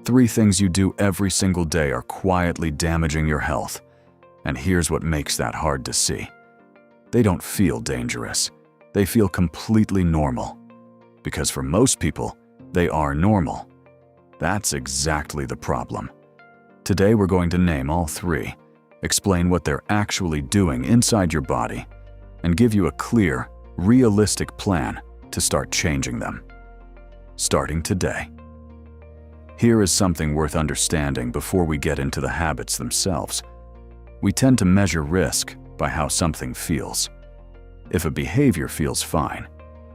3 things you do every single day are quietly damaging your health. And here's what makes that hard to see. They don't feel dangerous. They feel completely normal. Because for most people, they are normal. That's exactly the problem. Today we're going to name all 3, explain what they're actually doing inside your body, and give you a clear, realistic plan to start changing them. Starting today. Here is something worth understanding before we get into the habits themselves. We tend to measure risk by how something feels. If a behavior feels fine,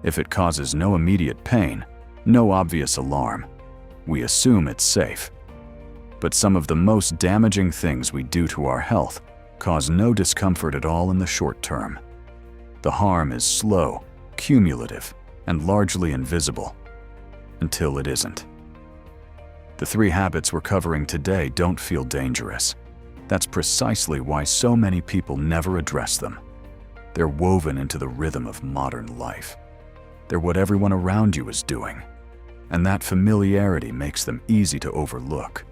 if it causes no immediate pain, no obvious alarm, we assume it's safe. But some of the most damaging things we do to our health cause no discomfort at all in the short term. The harm is slow, cumulative, and largely invisible, until it isn't. The 3 habits we're covering today don't feel dangerous. That's precisely why so many people never address them. They're woven into the rhythm of modern life. They're what everyone around you is doing, and that familiarity makes them easy to overlook.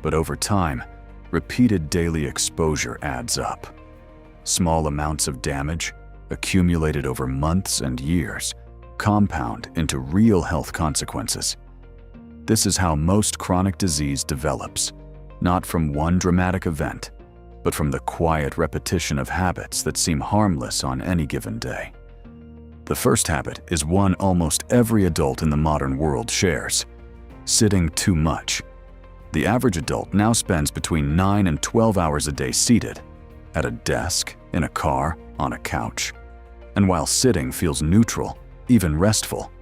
But over time, repeated daily exposure adds up. Small amounts of damage, accumulated over months and years, compound into real health consequences. This is how most chronic disease develops, not from one dramatic event, but from the quiet repetition of habits that seem harmless on any given day. The first habit is one almost every adult in the modern world shares: sitting too much. The average adult now spends between 9 and 12 hours a day seated, at a desk, in a car, on a couch. And while sitting feels neutral, even restful,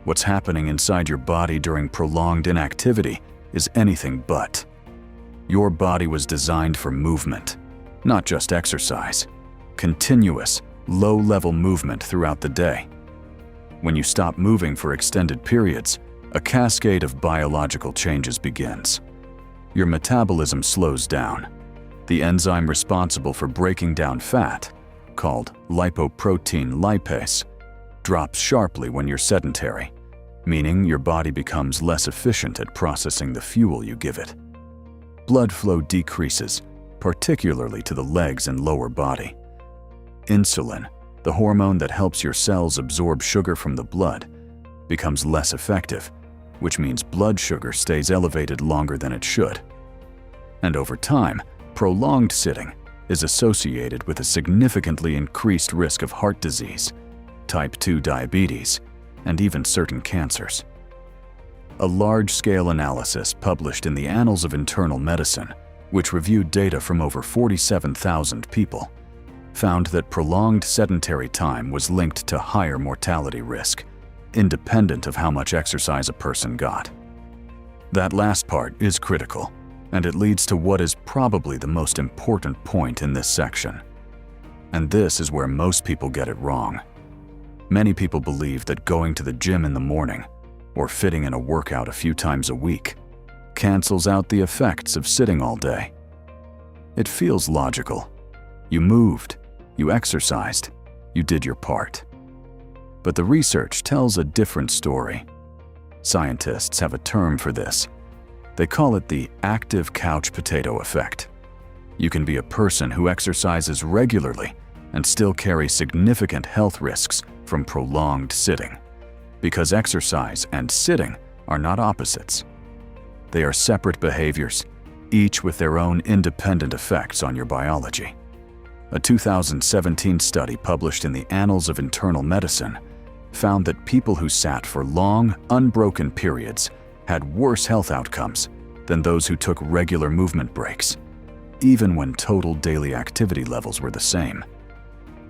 what's happening inside your body during prolonged inactivity is anything but. Your body was designed for movement, not just exercise. Continuous, low-level movement throughout the day. When you stop moving for extended periods, a cascade of biological changes begins. Your metabolism slows down. The enzyme responsible for breaking down fat, called lipoprotein lipase, drops sharply when you're sedentary, meaning your body becomes less efficient at processing the fuel you give it. Blood flow decreases, particularly to the legs and lower body. Insulin, the hormone that helps your cells absorb sugar from the blood, becomes less effective, which means blood sugar stays elevated longer than it should. And over time, prolonged sitting is associated with a significantly increased risk of heart disease, type 2 diabetes, and even certain cancers. A large-scale analysis published in the Annals of Internal Medicine, which reviewed data from over 47,000 people, found that prolonged sedentary time was linked to higher mortality risk, independent of how much exercise a person got. That last part is critical, and it leads to what is probably the most important point in this section. And this is where most people get it wrong. Many people believe that going to the gym in the morning, or fitting in a workout a few times a week, cancels out the effects of sitting all day. It feels logical. You moved, you exercised, you did your part. But the research tells a different story. Scientists have a term for this. They call it the active couch potato effect. You can be a person who exercises regularly and still carry significant health risks from prolonged sitting, because exercise and sitting are not opposites. They are separate behaviors, each with their own independent effects on your biology. A 2017 study published in the Annals of Internal Medicine found that people who sat for long, unbroken periods had worse health outcomes than those who took regular movement breaks, even when total daily activity levels were the same.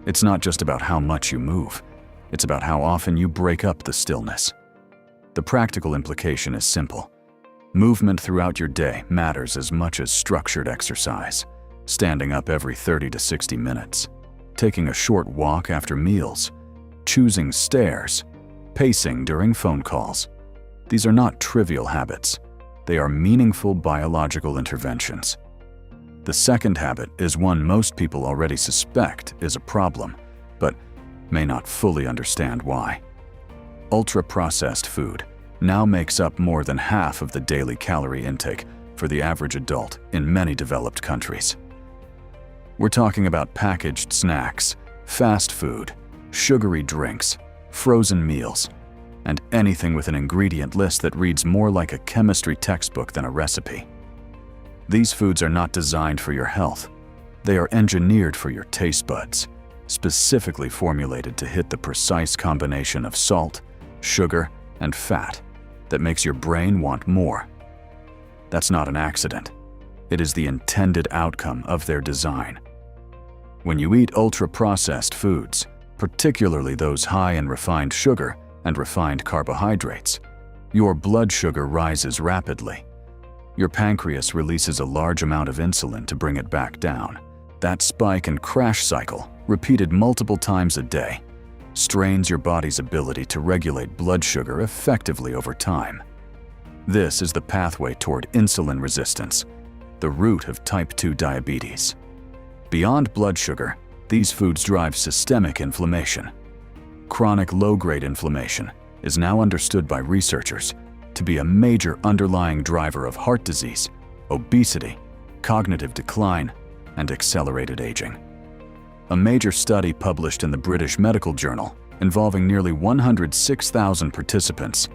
It's not just about how much you move, it's about how often you break up the stillness. The practical implication is simple. Movement throughout your day matters as much as structured exercise. Standing up every 30 to 60 minutes, taking a short walk after meals, choosing stairs, pacing during phone calls. These are not trivial habits. They are meaningful biological interventions. The second habit is one most people already suspect is a problem, but may not fully understand why. Ultra-processed food, now makes up more than half of the daily calorie intake for the average adult in many developed countries. We're talking about packaged snacks, fast food, sugary drinks, frozen meals, and anything with an ingredient list that reads more like a chemistry textbook than a recipe. These foods are not designed for your health. They are engineered for your taste buds, specifically formulated to hit the precise combination of salt, sugar, and fat that makes your brain want more. That's not an accident. It is the intended outcome of their design. When you eat ultra-processed foods, particularly those high in refined sugar and refined carbohydrates, your blood sugar rises rapidly. Your pancreas releases a large amount of insulin to bring it back down. That spike and crash cycle, repeated multiple times a day, strains your body's ability to regulate blood sugar effectively over time. This is the pathway toward insulin resistance, the root of type 2 diabetes. Beyond blood sugar, these foods drive systemic inflammation. Chronic low-grade inflammation is now understood by researchers to be a major underlying driver of heart disease, obesity, cognitive decline, and accelerated aging. A major study published in the British Medical Journal involving nearly 106,000 participants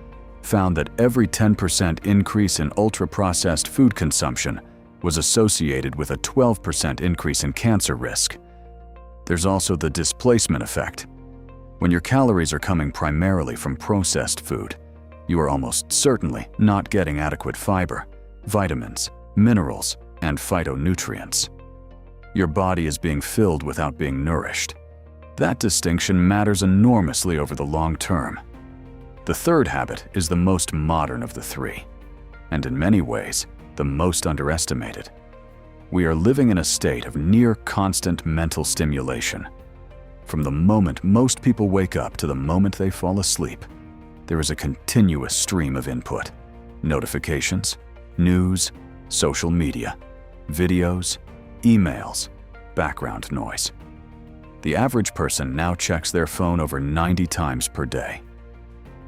found that every 10% increase in ultra-processed food consumption was associated with a 12% increase in cancer risk. There's also the displacement effect. When your calories are coming primarily from processed food, you are almost certainly not getting adequate fiber, vitamins, minerals, and phytonutrients. Your body is being filled without being nourished. That distinction matters enormously over the long term. The third habit is the most modern of the three, and in many ways, the most underestimated. We are living in a state of near constant mental stimulation. From the moment most people wake up to the moment they fall asleep, there is a continuous stream of input: notifications, news, social media, videos, emails, background noise. The average person now checks their phone over 90 times per day.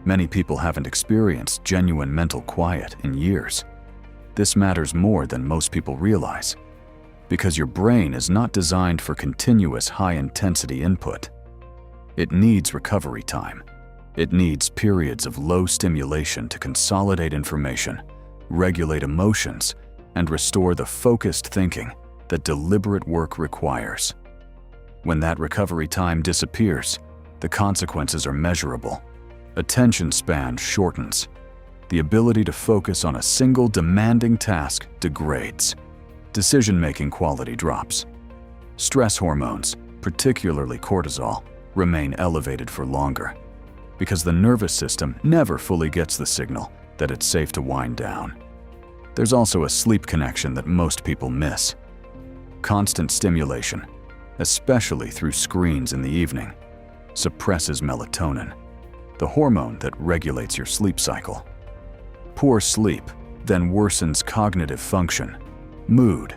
Many people haven't experienced genuine mental quiet in years. This matters more than most people realize, because your brain is not designed for continuous high-intensity input. It needs recovery time. It needs periods of low stimulation to consolidate information, regulate emotions, and restore the focused thinking that deliberate work requires. When that recovery time disappears, the consequences are measurable. Attention span shortens. The ability to focus on a single demanding task degrades. Decision-making quality drops. Stress hormones, particularly cortisol, remain elevated for longer, because the nervous system never fully gets the signal that it's safe to wind down. There's also a sleep connection that most people miss. Constant stimulation, especially through screens in the evening, suppresses melatonin, the hormone that regulates your sleep cycle. Poor sleep then worsens cognitive function, mood,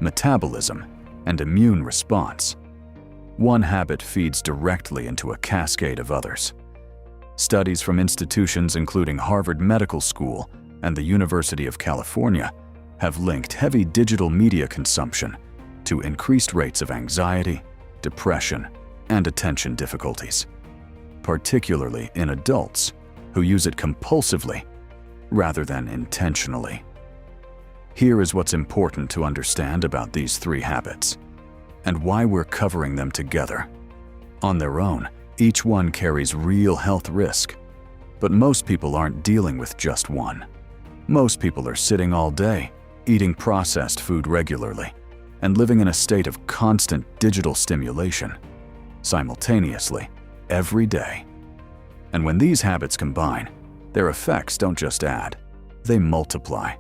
metabolism, and immune response. One habit feeds directly into a cascade of others. Studies from institutions including Harvard Medical School and the University of California have linked heavy digital media consumption to increased rates of anxiety, depression, and attention difficulties, particularly in adults who use it compulsively rather than intentionally. Here is what's important to understand about these three habits, and why we're covering them together. On their own, each one carries real health risk, but most people aren't dealing with just one. Most people are sitting all day, eating processed food regularly, and living in a state of constant digital stimulation, simultaneously, every day. And when these habits combine, their effects don't just add, they multiply.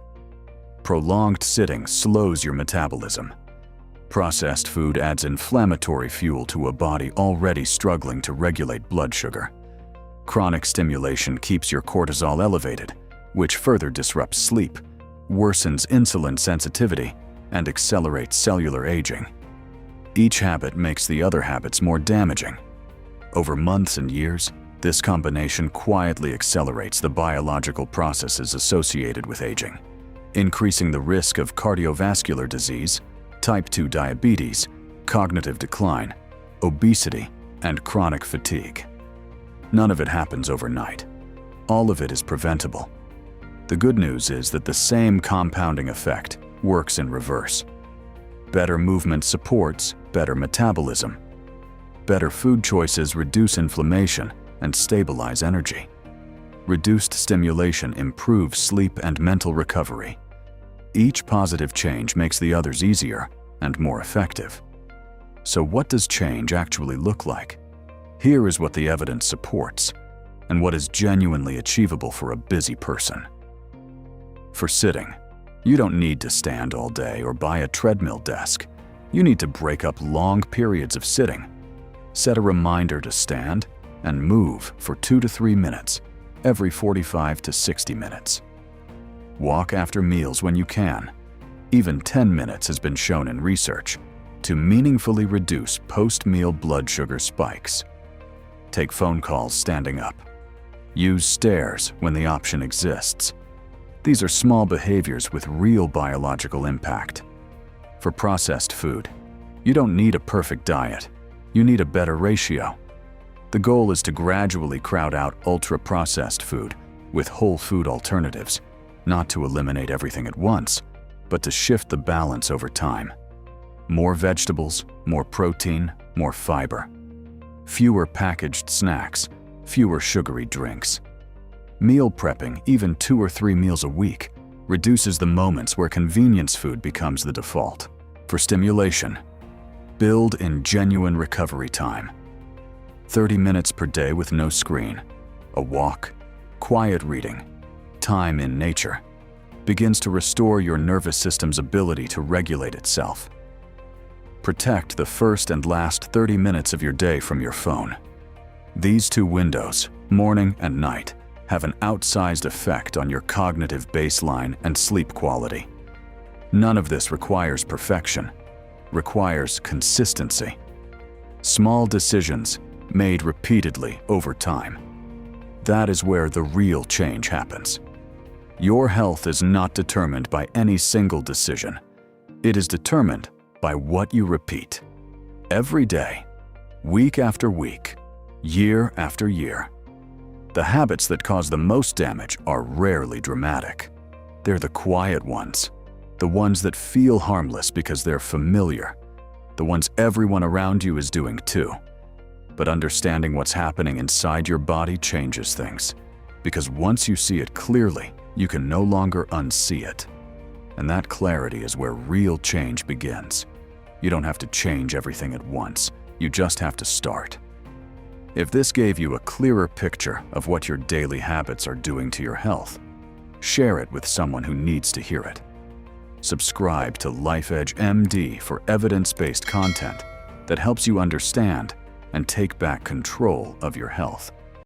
Prolonged sitting slows your metabolism. Processed food adds inflammatory fuel to a body already struggling to regulate blood sugar. Chronic stimulation keeps your cortisol elevated, which further disrupts sleep, worsens insulin sensitivity, and accelerates cellular aging. Each habit makes the other habits more damaging. Over months and years, This combination quietly accelerates the biological processes associated with aging, increasing the risk of cardiovascular disease, type 2 diabetes, cognitive decline, obesity, and chronic fatigue. None of it happens overnight. All of it is preventable. The good news is that the same compounding effect works in reverse. Better movement supports better metabolism. Better food choices reduce inflammation and stabilize energy. Reduced stimulation improves sleep and mental recovery. Each positive change makes the others easier and more effective. So what does change actually look like? Here is what the evidence supports, and what is genuinely achievable for a busy person. For sitting, you don't need to stand all day or buy a treadmill desk. You need to break up long periods of sitting. Set a reminder to stand and move for 2 to 3 minutes every 45 to 60 minutes. Walk after meals when you can. Even 10 minutes has been shown in research to meaningfully reduce post-meal blood sugar spikes. Take phone calls standing up. Use stairs when the option exists. These are small behaviors with real biological impact. For processed food, you don't need a perfect diet. You need a better ratio. The goal is to gradually crowd out ultra-processed food with whole food alternatives, not to eliminate everything at once, but to shift the balance over time. More vegetables, more protein, more fiber. Fewer packaged snacks, fewer sugary drinks. Meal prepping, even 2 or 3 meals a week, reduces the moments where convenience food becomes the default. For stimulation, build in genuine recovery time. 30 minutes per day with no screen, a walk, quiet reading, time in nature, begins to restore your nervous system's ability to regulate itself. Protect the first and last 30 minutes of your day from your phone. These 2 windows, morning and night, have an outsized effect on your cognitive baseline and sleep quality. None of this requires perfection, requires consistency. Small decisions made repeatedly over time. That is where the real change happens. Your health is not determined by any single decision. It is determined by what you repeat. Every day, week after week, year after year. The habits that cause the most damage are rarely dramatic. They're the quiet ones, the ones that feel harmless because they're familiar, the ones everyone around you is doing too. But understanding what's happening inside your body changes things, because once you see it clearly, you can no longer unsee it. And that clarity is where real change begins. You don't have to change everything at once, you just have to start. If this gave you a clearer picture of what your daily habits are doing to your health, share it with someone who needs to hear it. Subscribe to LifeEdge MD for evidence-based content that helps you understand and take back control of your health.